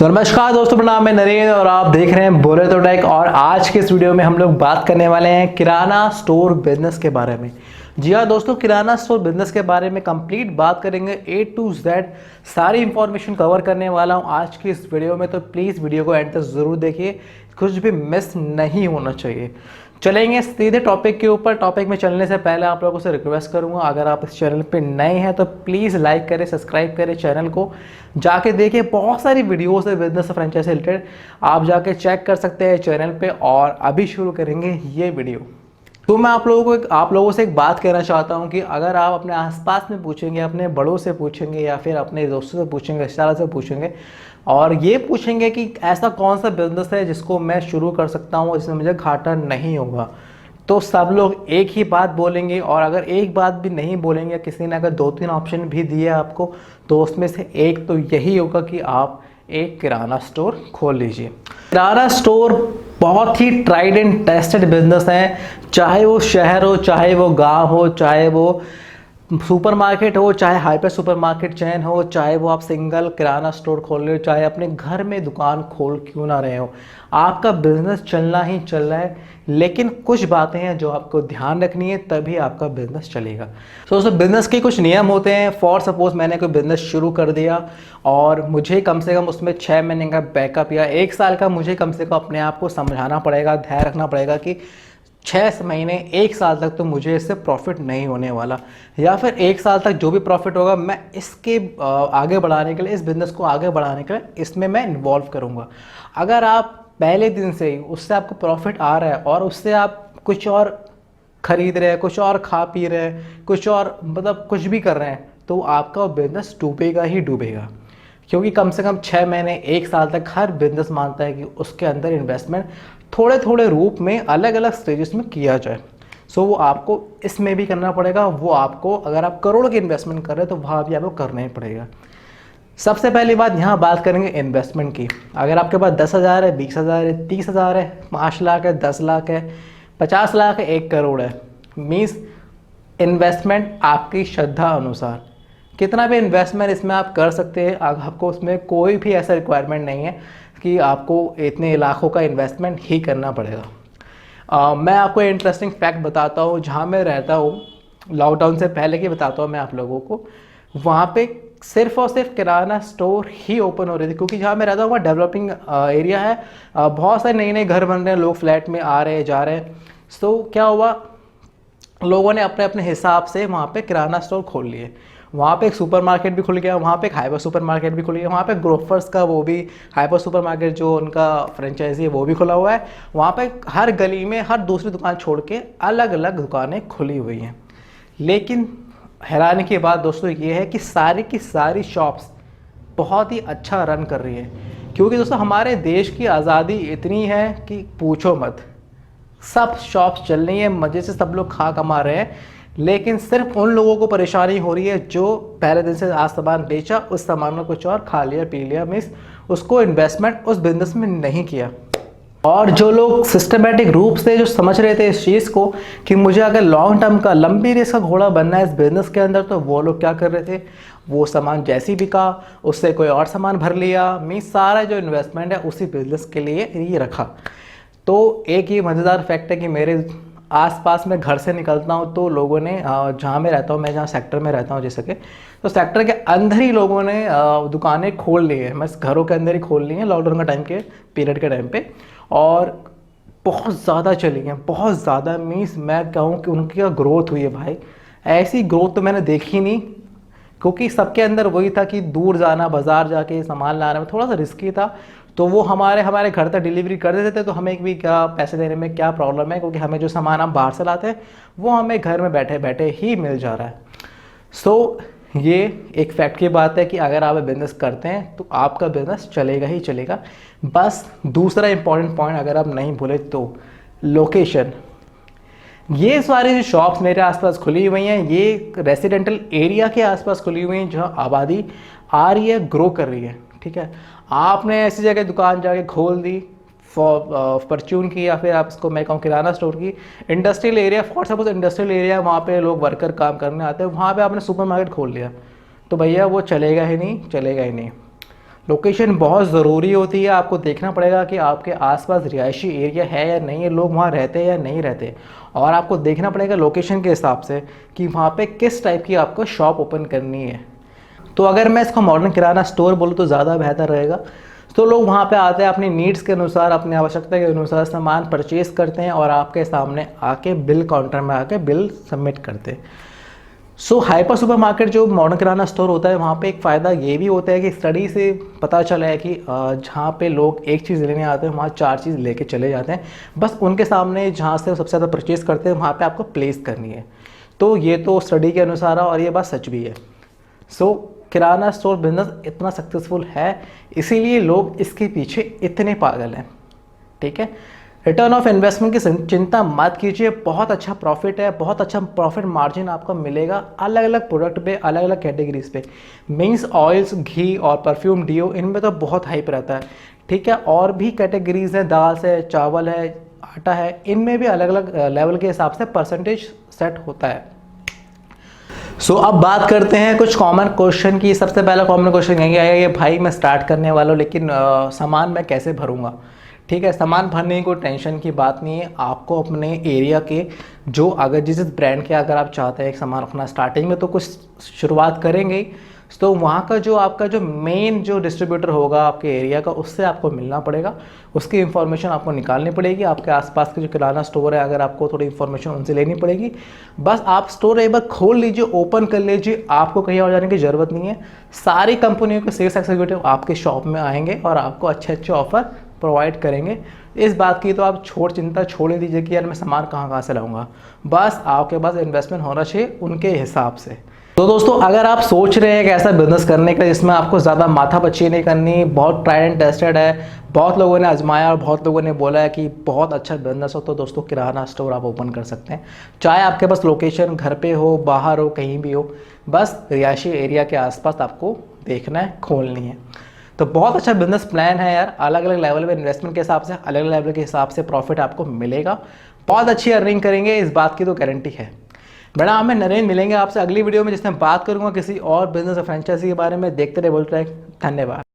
नमस्कार दोस्तों, प्रणाम। मैं नरेंद्र और आप देख रहे हैं बोले तो टेक। और आज के इस वीडियो में हम लोग बात करने वाले हैं किराना स्टोर बिजनेस के बारे में। जी हाँ दोस्तों, किराना स्टोर बिजनेस के बारे में कंप्लीट बात करेंगे, A to Z सारी इंफॉर्मेशन कवर करने वाला हूँ आज की इस वीडियो में। तो प्लीज़ वीडियो को एंड तक ज़रूर देखिए, कुछ भी मिस नहीं होना चाहिए। चलेंगे सीधे टॉपिक के ऊपर। टॉपिक में चलने से पहले आप लोगों से रिक्वेस्ट करूंगा, अगर आप इस चैनल पे नए हैं तो प्लीज़ लाइक करें, सब्सक्राइब करें चैनल को, जाके देखिए बहुत सारी वीडियोस है बिजनेस फ्रेंचाइज से रिलेटेड, आप जाके चेक कर सकते हैं चैनल पे। और अभी शुरू करेंगे ये वीडियो। तो मैं आप लोगों से एक बात कहना चाहता हूँ कि अगर आप अपने आसपास में पूछेंगे, अपने बड़ों से पूछेंगे या फिर अपने दोस्तों से पूछेंगे, रिश्तेदारों से पूछेंगे और ये पूछेंगे कि ऐसा कौन सा बिजनेस है जिसको मैं शुरू कर सकता हूँ जिसमें मुझे घाटा नहीं होगा, तो सब लोग एक ही बात बोलेंगे। और अगर एक बात भी नहीं बोलेंगे, किसी ने अगर 2-3 ऑप्शन भी दिए आपको, तो उसमें से एक तो यही होगा कि आप एक किराना स्टोर खोल लीजिए। किराना स्टोर बहुत he tried and tested business है, चाहे वो शहर हो, चाहे वो गांव हो, चाहे वो सुपरमार्केट हो, चाहे हाइपर सुपरमार्केट चेन हो, चाहे वो आप सिंगल किराना स्टोर खोल रहे हो, चाहे अपने घर में दुकान खोल क्यों ना रहे हो, आपका बिजनेस चलना ही चल रहा है। लेकिन कुछ बातें हैं जो आपको ध्यान रखनी है, तभी आपका बिजनेस चलेगा। तो दोस्तों, बिजनेस के कुछ नियम होते हैं। फॉर सपोज मैंने कोई बिजनेस शुरू कर दिया और मुझे कम से कम उसमें 6 महीने का बैकअप या 1 साल का मुझे कम से कम अपने आप को समझाना पड़ेगा, ध्यान रखना पड़ेगा कि 6 महीने 1 साल तक तो मुझे इससे प्रॉफिट नहीं होने वाला, या फिर 1 साल तक जो भी प्रॉफिट होगा मैं इसके आगे बढ़ाने के लिए, इस बिज़नेस को आगे बढ़ाने के लिए इसमें मैं इन्वॉल्व करूँगा। अगर आप पहले दिन से ही उससे आपको प्रॉफिट आ रहा है और उससे आप कुछ और खरीद रहे हैं, कुछ और खा पी रहे हैं, कुछ और मतलब कुछ भी कर रहे हैं, तो आपका बिज़नेस डूबेगा ही डूबेगा। क्योंकि कम से कम 6 महीने 1 साल तक हर बिजनेस मानता है कि उसके अंदर इन्वेस्टमेंट थोड़े थोड़े रूप में अलग अलग स्टेजेस में किया जाए। सो वो आपको इसमें भी करना पड़ेगा। वो आपको, अगर आप करोड़ की इन्वेस्टमेंट कर रहे हैं तो वहाँ भी आपको करना ही पड़ेगा। सबसे पहली बात, यहाँ बात करेंगे इन्वेस्टमेंट की। अगर आपके पास 10,000 है, 20,000 है, 30,000 है, 5 लाख है, 10 लाख है, 50 लाख है, 1 करोड़ है, मीन्स इन्वेस्टमेंट आपकी श्रद्धा अनुसार कितना भी इन्वेस्टमेंट इसमें आप कर सकते हैं। आपको उसमें कोई भी ऐसा रिक्वायरमेंट नहीं है कि आपको इतने लाखों का इन्वेस्टमेंट ही करना पड़ेगा। मैं आपको इंटरेस्टिंग फैक्ट बताता हूँ। जहाँ मैं रहता हूँ, लॉकडाउन से पहले की बताता हूँ मैं आप लोगों को, वहाँ पे सिर्फ और सिर्फ किराना स्टोर ही ओपन हो रही थी। क्योंकि जहाँ मैं रहता हूँ वहाँ डेवलपिंग एरिया है, बहुत सारे नए नए घर बन रहे हैं, लोग फ्लैट में आ रहे हैं, जा रहे हैं। तो क्या हुआ, लोगों ने अपने अपने हिसाब से वहाँ पे किराना स्टोर खोल लिए। वहाँ पे एक सुपरमार्केट भी खुल गया, वहाँ पे एक हाइपर सुपरमार्केट भी खुल गया, वहाँ पे ग्रोफर्स का वो भी हाइपर सुपरमार्केट जो उनका फ्रेंचाइजी है वो भी खुला हुआ है। वहाँ पे हर गली में हर दूसरी दुकान छोड़ के अलग अलग दुकानें खुली हुई हैं। लेकिन हैरानी की बात दोस्तों ये है कि सारी की सारी शॉप्स बहुत ही अच्छा रन कर रही है। क्योंकि दोस्तों, हमारे देश की आज़ादी इतनी है कि पूछो मत। सब शॉप्स चल रही हैं, मज़े से सब लोग खा कमा रहे हैं। लेकिन सिर्फ उन लोगों को परेशानी हो रही है जो पहले दिन से आज सामान बेचा, उस सामान में कुछ और खा लिया पी लिया, मीन्स उसको इन्वेस्टमेंट उस बिजनेस में नहीं किया। और जो लोग सिस्टमेटिक रूप से जो समझ रहे थे इस चीज़ को कि मुझे अगर लॉन्ग टर्म का, लंबी रेस का घोड़ा बनना है इस बिज़नेस के अंदर, तो वो लोग क्या कर रहे थे, वो सामान जैसी बिका उससे कोई और सामान भर लिया, मीन्स सारा जो इन्वेस्टमेंट है उसी बिज़नेस के लिए ही रखा। तो एक ये मज़ेदार फैक्ट है कि मेरे आसपास में घर से निकलता हूँ तो लोगों ने, जहाँ मैं रहता हूँ, मैं जहाँ सेक्टर में रहता हूँ जैसे कि, तो सेक्टर के अंदर ही लोगों ने दुकानें खोल ली है, बस घरों के अंदर ही खोल ली हैं लॉकडाउन का टाइम के पीरियड के टाइम पे। और बहुत ज़्यादा चली हैं, बहुत ज़्यादा, मीन्स मैं कहूँ कि उनकी ग्रोथ हुई है भाई। ऐसी ग्रोथ तो मैंने देखी नहीं। क्योंकि सबके अंदर वही था कि दूर जाना, बाज़ार जाके सामान लाने में थोड़ा सा रिस्की था, तो वो हमारे घर तक डिलीवरी कर देते थे। तो हमें भी क्या पैसे देने में क्या प्रॉब्लम है, क्योंकि हमें जो सामान हम बाहर से लाते हैं वो हमें घर में बैठे बैठे ही मिल जा रहा है। सो ये एक फैक्ट की बात है कि अगर आप बिज़नेस करते हैं तो आपका बिज़नेस चलेगा ही चलेगा। बस दूसरा इंपॉर्टेंट पॉइंट अगर आप नहीं भूले तो लोकेशन। ये सारी जो शॉप्स मेरे आसपास खुली हुई हैं, ये रेसिडेंटल एरिया के आसपास खुली हुई हैं जहाँ आबादी आ रही है, ग्रो कर रही है। ठीक है, आपने ऐसी जगह दुकान जाके खोल दी परचून की, या फिर आप इसको मैं कहूँ किराना स्टोर की, industrial area, for suppose industrial area, वहाँ पे लोग वर्कर काम करने आते हैं, वहाँ पे आपने सुपरमार्केट खोल लिया, तो भैया वो चलेगा ही नहीं, चलेगा ही नहीं। लोकेशन बहुत ज़रूरी होती है। आपको देखना पड़ेगा कि आपके आसपास रिहायशी एरिया है या नहीं है, लोग वहाँ रहते हैं या नहीं रहते, और आपको देखना पड़ेगा लोकेशन के हिसाब से कि वहाँ पे किस टाइप की आपको शॉप ओपन करनी है। तो अगर मैं इसको मॉडर्न किराना स्टोर बोलूँ तो ज़्यादा बेहतर रहेगा। तो लोग वहाँ पे आते हैं, अपनी नीड्स के अनुसार, अपनी आवश्यकता के अनुसार सामान परचेज़ करते हैं और आपके सामने आके बिल काउंटर में आके बिल सबमिट करते हैं। सो हाइपर सुपरमार्केट जो मॉडर्न किराना स्टोर होता है, वहाँ पे एक फ़ायदा ये भी होता है कि स्टडी से पता चला है कि जहाँ पे लोग एक चीज़ लेने आते हैं वहाँ 4 चीज़ लेके चले जाते हैं। बस उनके सामने जहाँ से सबसे ज़्यादा परचेज़ करते हैं वहाँ पे आपको प्लेस करनी है। तो ये तो स्टडी के अनुसार है और ये बात सच भी है। सो किराना स्टोर बिजनेस इतना सक्सेसफुल है, इसीलिए लोग इसके पीछे इतने पागल हैं। ठीक है, रिटर्न ऑफ इन्वेस्टमेंट की चिंता मत कीजिए, बहुत अच्छा प्रॉफिट है, बहुत अच्छा प्रॉफिट मार्जिन आपको मिलेगा अलग अलग प्रोडक्ट पे, अलग अलग कैटेगरीज पे। मीन्स ऑयल्स, घी और परफ्यूम, डीओ, इनमें तो बहुत हाइप रहता है। ठीक है, और भी कैटेगरीज हैं, दाल है, चावल है, आटा है, इनमें भी अलग अलग लेवल के हिसाब से परसेंटेज सेट होता है। सो अब बात करते हैं कुछ कॉमन क्वेश्चन की। सबसे पहला कॉमन क्वेश्चन यही आएगा, ये भाई मैं स्टार्ट करने वाला हूँ लेकिन सामान मैं कैसे भरूंगा। ठीक है, सामान भरने की कोई टेंशन की बात नहीं है। आपको अपने एरिया के जो, अगर जिस ब्रांड के अगर आप चाहते हैं एक सामान रखना, स्टार्टिंग में तो कुछ शुरुआत करेंगे ही, तो वहाँ का जो आपका जो मेन जो डिस्ट्रीब्यूटर होगा आपके एरिया का, उससे आपको मिलना पड़ेगा, उसकी इन्फॉर्मेशन आपको निकालनी पड़ेगी। आपके आसपास के जो किराना स्टोर है, अगर आपको थोड़ी इन्फॉर्मेशन उनसे लेनी पड़ेगी। बस आप स्टोर एक बार खोल लीजिए, ओपन कर लीजिए, आपको कहीं और जाने की ज़रूरत नहीं है। सारी कंपनियों के सेल्स एग्जीक्यूटिव आपके शॉप में आएंगे और आपको अच्छे अच्छे ऑफर प्रोवाइड करेंगे। इस बात की तो आप चिंता छोड़ ही दीजिए कि यार मैं सामान कहाँ से लाऊंगा। बस आपके पास इन्वेस्टमेंट होना चाहिए उनके हिसाब से। तो दोस्तों, अगर आप सोच रहे हैं कि ऐसा बिजनेस करने का जिसमें आपको ज़्यादा माथापच्ची नहीं करनी, बहुत ट्राइड एंड टेस्टेड है, बहुत लोगों ने आजमाया और बहुत लोगों ने बोला है कि बहुत अच्छा बिजनेस हो, तो दोस्तों किराना स्टोर आप ओपन कर सकते हैं। चाहे आपके पास लोकेशन घर पे हो, बाहर हो, कहीं भी हो, बस रिहायशी एरिया के आसपास आपको देखना है, खोलनी है। तो बहुत अच्छा बिजनेस प्लान है यार। अलग अलग लेवल में इन्वेस्टमेंट के हिसाब से, अलग अलग लेवल के हिसाब से प्रॉफिट आपको मिलेगा। बहुत अच्छी अर्निंग करेंगे, इस बात की तो गारंटी है। बड़ा हमें नरेंद्र मिलेंगे आपसे अगली वीडियो में, जिसमें बात करूंगा किसी और बिजनेस और फ्रेंचाइजी के बारे में। देखते रहे बोल रहे। धन्यवाद।